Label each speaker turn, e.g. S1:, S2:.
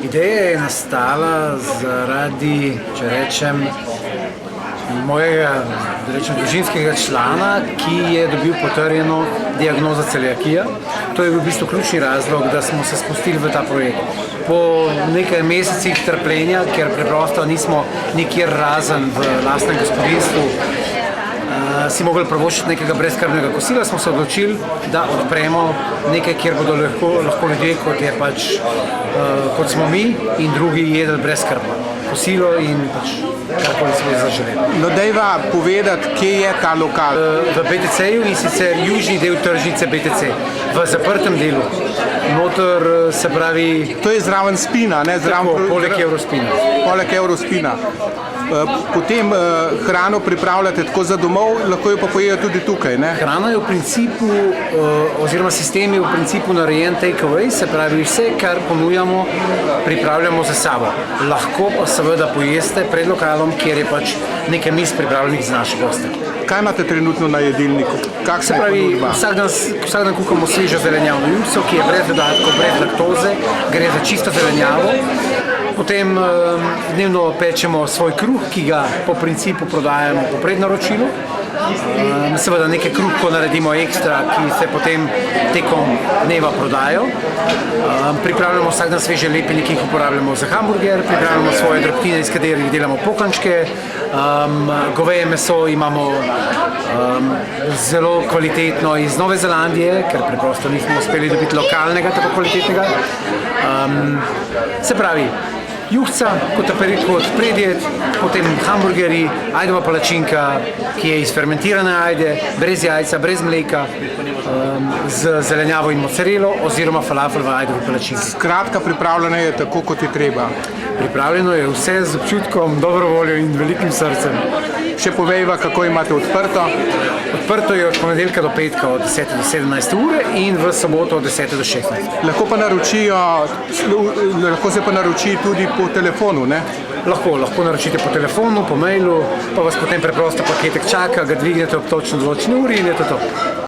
S1: Ideja je nastala zaradi, če rečem, mojega družinskega člana, ki je dobil potrjeno diagnozo celiakija. To je bil v bistvu ključni razlog, da smo se spustili v ta projekt. Po nekaj mesecih trpljenja, ker preprosto nismo nikjer razen v lastnem gospodinstvu si mogli privoščiti nekega brezskrbnega kosila, smo se odločili, da odpremo nekaj, kjer bodo lahko ljudje, kot smo mi in drugi, jedli brezskrbno kosilo in karkoli se bo zaželeli.
S2: No, dajva povedati, kje je ta lokal?
S1: V BTC-ju in sicer južni del tržnice BTC, v zaprtem delu. Notor, se pravi...
S2: To je zraven Spina, ne?
S1: Poleg Eurospina.
S2: Poleg Eurospina. Potem hrano pripravljate tako za domov, lahko jo pa pojejo tudi tukaj, ne?
S1: Hrana je v principu, oziroma sistem je v principu narejen take away, se pravi vse, kar ponujamo, pripravljamo za sabo. Lahko pa seveda pojeste pred lokalom, kjer je pač nekaj miz pripravljenih za naše goste.
S2: Kaj imate trenutno na jedilniku? Kak se
S1: pravi, vsak dan kuhamo svežo zelenjavno juco, ki je brez dodatkov, brez laktoze, gre za čisto zelenjavo. Potem dnevno pečemo svoj kruh, ki ga po principu prodajamo po prednaročilu. Seveda nekaj kruhkov naredimo ekstra, ki se potem tekom dneva prodajo. Pripravljamo vsak dan sveže lepenje, ki jih uporabljamo za hamburger, pripravljamo svoje drobtine, iz katerih delamo pokančke. Goveje meso imamo zelo kvalitetno iz Nove Zelandije, ker preprosto nismo uspeli dobiti lokalnega tako kvalitetnega. Se pravi, juhca kot predjed, potem hamburgeri, ajdova palačinka, ki je iz fermentirane ajde, brez jajca, brez mleka, z zelenjavo in mozzarelo oziroma falafel v ajdovi palačinki.
S2: Skratka, pripravljeno je tako, kot je treba.
S1: Pripravljeno je vse z občutkom, dobro voljo in velikim srcem.
S2: Še povejva, kako imate odprto?
S1: Odprto je od ponedeljka do petka od 10 do 17 ure in v soboto od 10 do 16.
S2: Lahko se pa naroči tudi po telefonu, ne?
S1: Lahko naročite po telefonu, po mailu, pa vas potem preprosto paketek čaka, ga dvignete ob točno določeni uri in je to to.